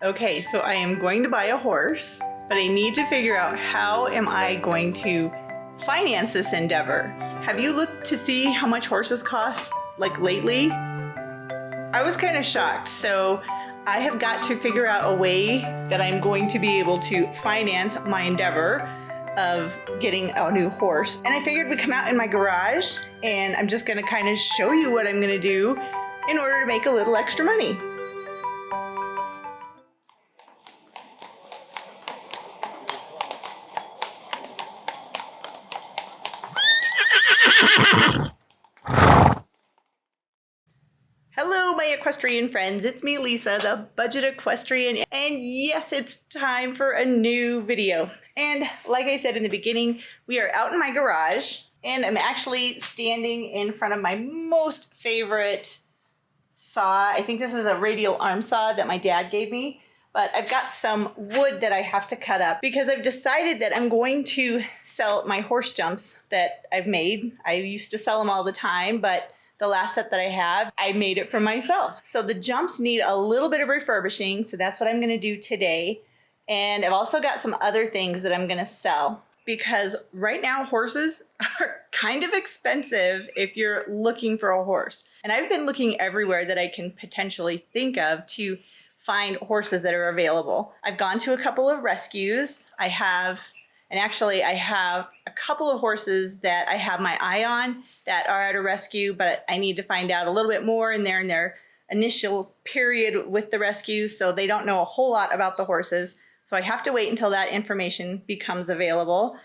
Okay, so I am going to buy a horse, but I need to figure out how am I going to finance this endeavor. Have you looked to see how much horses cost, like lately? I was kind of shocked, so I have got to figure out a way that I'm going to be able to finance my endeavor of getting a new horse. And I figured we'd come out in my garage and I'm just gonna kind of show you what I'm gonna do in order to make a little extra money. Hello, my equestrian friends. It's me, Lisa, the budget equestrian. And yes, it's time for a new video. And like I said in the beginning, we are out in my garage and I'm actually standing in front of my most favorite saw. I think this is a radial arm saw that my dad gave me, but I've got some wood that I have to cut up because I've decided that I'm going to sell my horse jumps that I've made. I used to sell them all the time, but the last set that I have, I made it for myself. So the jumps need a little bit of refurbishing, so that's what I'm gonna do today. And I've also got some other things that I'm gonna sell because right now horses are kind of expensive if you're looking for a horse. And I've been looking everywhere that I can potentially think of to find horses that are available. I've gone to a couple of rescues. I have a couple of horses that I have my eye on that are at a rescue, but I need to find out a little bit more, and they're in their initial period with the rescue, so they don't know a whole lot about the horses. So I have to wait until that information becomes available.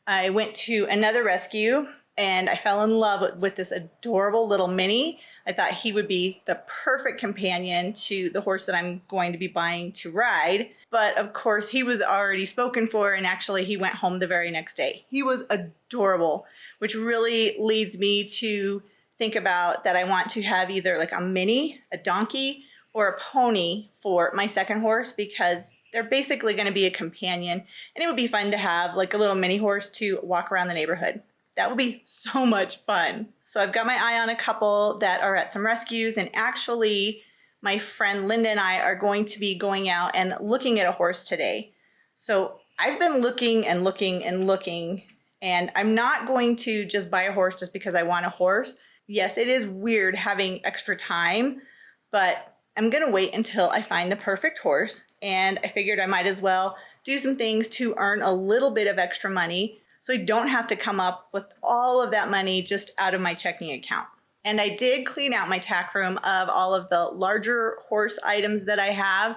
I went to another rescue and I fell in love with this adorable little mini. I thought he would be the perfect companion to the horse that I'm going to be buying to ride. But of course he was already spoken for, and actually he went home the very next day. He was adorable, which really leads me to think about that I want to have either like a mini, a donkey, or a pony for my second horse, because they're basically going to be a companion, and it would be fun to have like a little mini horse to walk around the neighborhood. That would be so much fun. So I've got my eye on a couple that are at some rescues, and actually my friend Linda and I are going to be going out and looking at a horse today. So I've been looking and looking and looking, and I'm not going to just buy a horse just because I want a horse. Yes, it is weird having extra time, but I'm gonna wait until I find the perfect horse, and I figured I might as well do some things to earn a little bit of extra money so I don't have to come up with all of that money just out of my checking account. And I did clean out my tack room of all of the larger horse items that I have,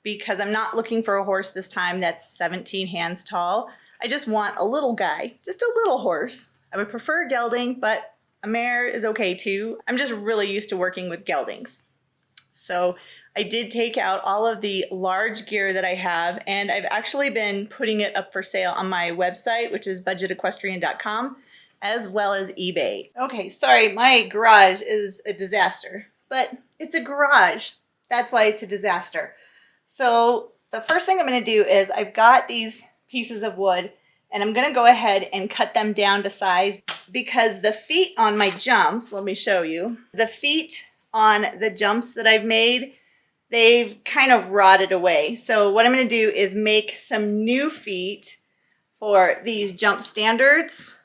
because I'm not looking for a horse this time that's 17 hands tall. I just want a little guy, just a little horse. I would prefer a gelding, but a mare is okay too. I'm just really used to working with geldings. So I did take out all of the large gear that I have, and I've actually been putting it up for sale on my website, which is budgetequestrian.com, as well as eBay. Okay, sorry, my garage is a disaster, but it's a garage. That's why it's a disaster. So the first thing I'm going to do is I've got these pieces of wood, and I'm going to go ahead and cut them down to size, because the feet on my jumps, let me show you, the feet on the jumps that I've made, they've kind of rotted away. So what I'm going to do is make some new feet for these jump standards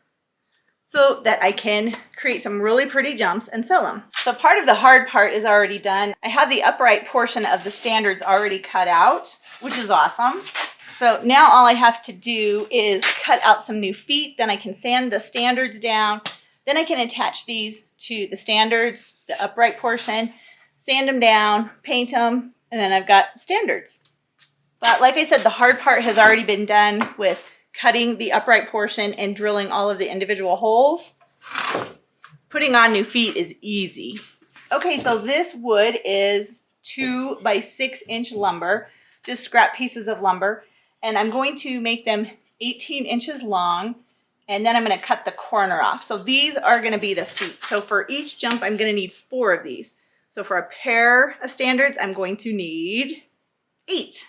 so that I can create some really pretty jumps and sell them. So part of the hard part is already done. I have the upright portion of the standards already cut out, which is awesome. So now all I have to do is cut out some new feet, then I can sand the standards down, then I can attach these to the standards, the upright portion, sand them down, paint them, and then I've got standards. But like I said, the hard part has already been done with cutting the upright portion and drilling all of the individual holes. Putting on new feet is easy. Okay, so this wood is 2 by 6 inch lumber, just scrap pieces of lumber, and I'm going to make them 18 inches long, and then I'm going to cut the corner off. So these are going to be the feet. So for each jump, I'm going to need 4 of these. So for a pair of standards, I'm going to need 8.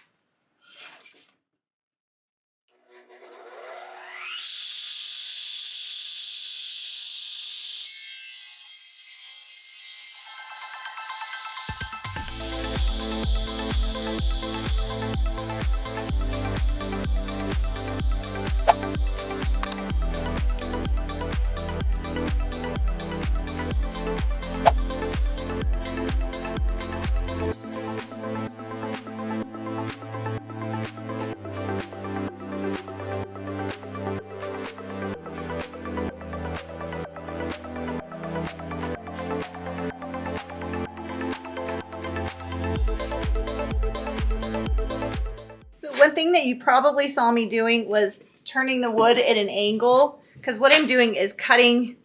So one thing that you probably saw me doing was turning the wood at an angle, because what I'm doing is cutting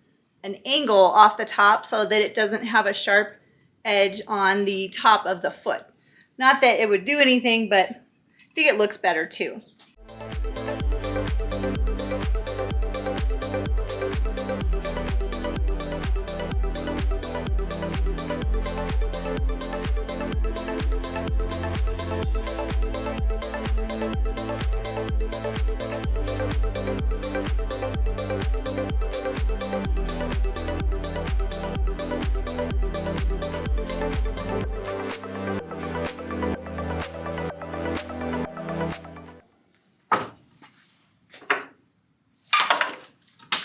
an angle off the top so that it doesn't have a sharp edge on the top of the foot. Not that it would do anything, but I think it looks better too.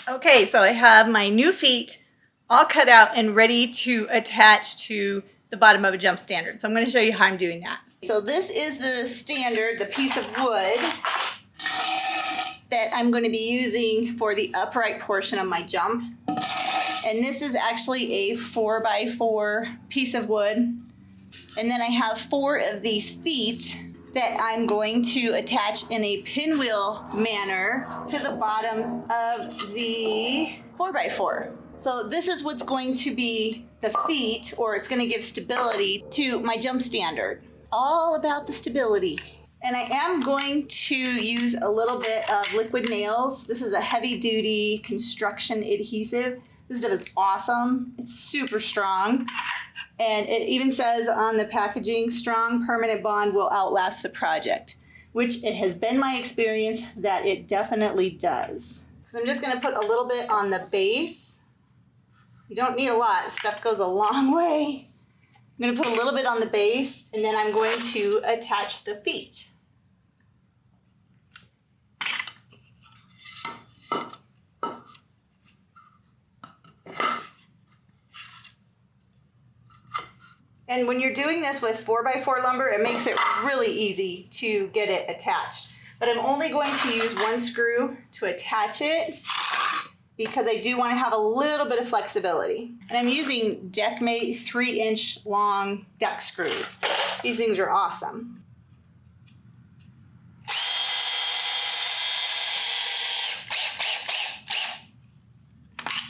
Okay, so I have my new feet all cut out and ready to attach to the bottom of a jump standard. So I'm going to show you how I'm doing that. So this is the standard, the piece of wood that I'm going to be using for the upright portion of my jump. And this is actually a 4x4 piece of wood. And then I have 4 of these feet that I'm going to attach in a pinwheel manner to the bottom of the 4x4. So this is what's going to be the feet, or it's going to give stability to my jump standard. All about the stability. And I am going to use a little bit of liquid nails. This is a heavy duty construction adhesive. This stuff is awesome. It's super strong. And it even says on the packaging, strong permanent bond will outlast the project, which it has been my experience that it definitely does. So I'm just going to put a little bit on the base. You don't need a lot. Stuff goes a long way. I'm going to put a little bit on the base, and then I'm going to attach the feet. And when you're doing this with 4x4 lumber, it makes it really easy to get it attached. But I'm only going to use one screw to attach it because I do want to have a little bit of flexibility. And I'm using Deckmate 3-inch long deck screws. These things are awesome.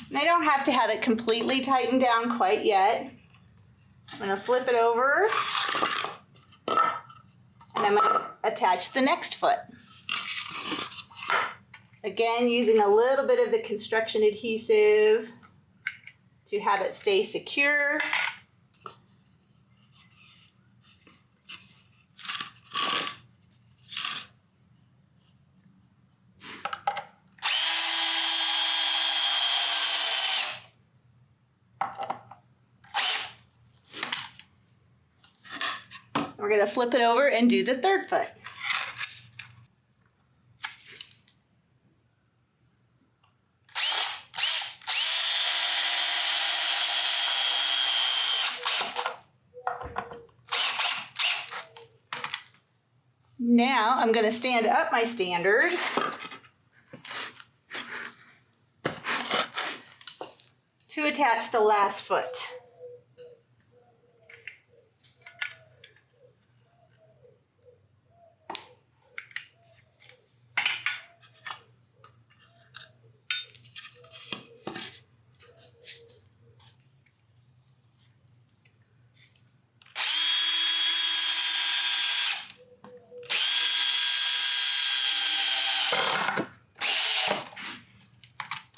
And I don't have to have it completely tightened down quite yet. I'm going to flip it over, and I'm going to attach the next foot. Again, using a little bit of the construction adhesive to have it stay secure. We're going to flip it over and do the third foot. Now I'm going to stand up my standard to attach the last foot.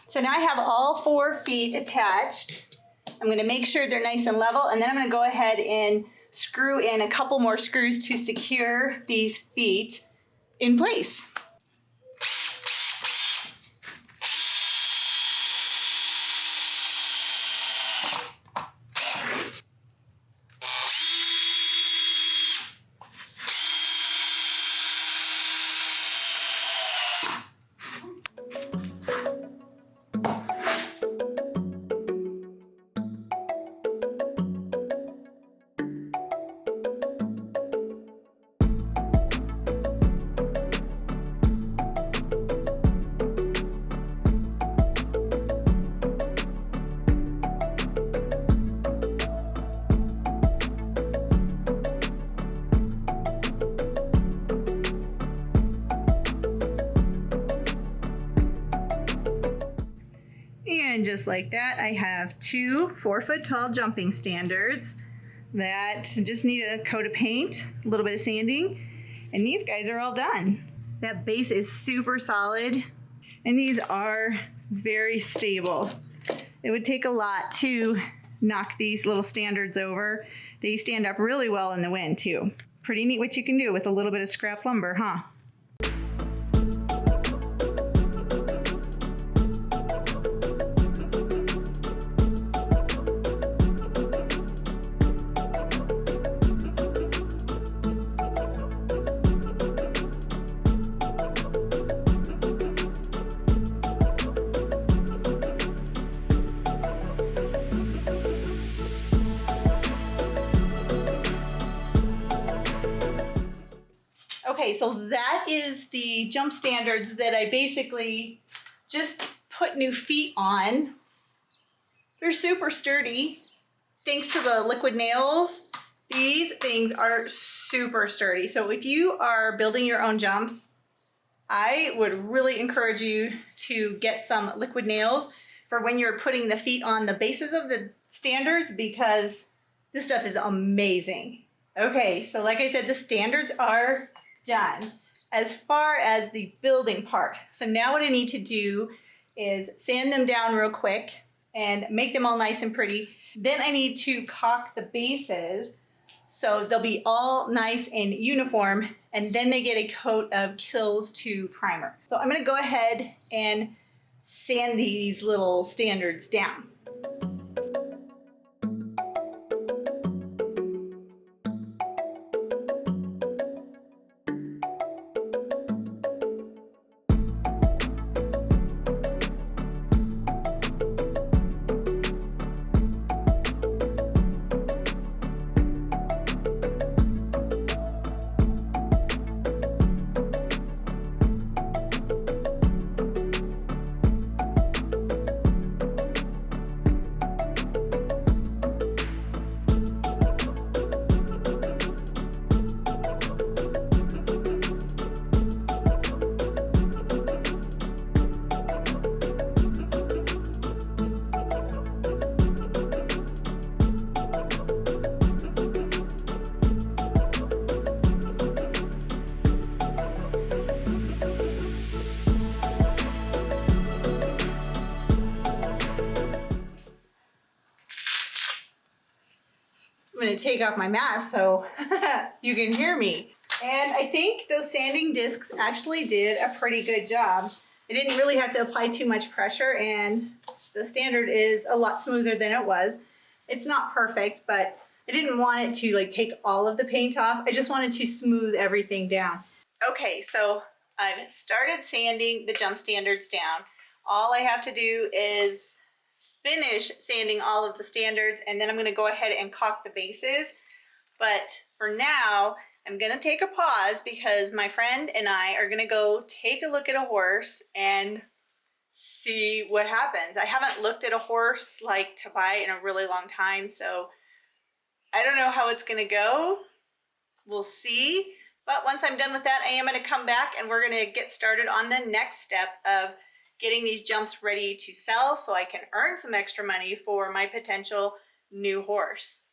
So now I have all 4 feet attached. I'm going to make sure they're nice and level, and then I'm going to go ahead and screw in a couple more screws to secure these feet in place. And just like that, I have 2 4-foot tall jumping standards that just need a coat of paint, a little bit of sanding, and these guys are all done. That base is super solid, and these are very stable. It would take a lot to knock these little standards over. They stand up really well in the wind too. Pretty neat what you can do with a little bit of scrap lumber, huh? Okay, so that is the jump standards that I basically just put new feet on. They're super sturdy. Thanks to the liquid nails, these things are super sturdy. So if you are building your own jumps, I would really encourage you to get some liquid nails for when you're putting the feet on the bases of the standards, because this stuff is amazing. Okay, so like I said, the standards are done as far as the building part. So now what I need to do is sand them down real quick and make them all nice and pretty. Then I need to caulk the bases so they'll be all nice and uniform, and then they get a coat of Kills 2 primer. So I'm gonna go ahead and sand these little standards down. I'm going to take off my mask so you can hear me. And I think those sanding discs actually did a pretty good job. I didn't really have to apply too much pressure, and the standard is a lot smoother than it was. It's not perfect, but I didn't want it to like take all of the paint off. I just wanted to smooth everything down. Okay, so I've started sanding the jump standards down. All I have to do is finish sanding all of the standards, and then I'm going to go ahead and caulk the bases. But for now, I'm going to take a pause because my friend and I are going to go take a look at a horse and see what happens. I haven't looked at a horse like to buy in a really long time, so I don't know how it's going to go. We'll see. But once I'm done with that, I am going to come back and we're going to get started on the next step of getting these jumps ready to sell so I can earn some extra money for my potential new horse.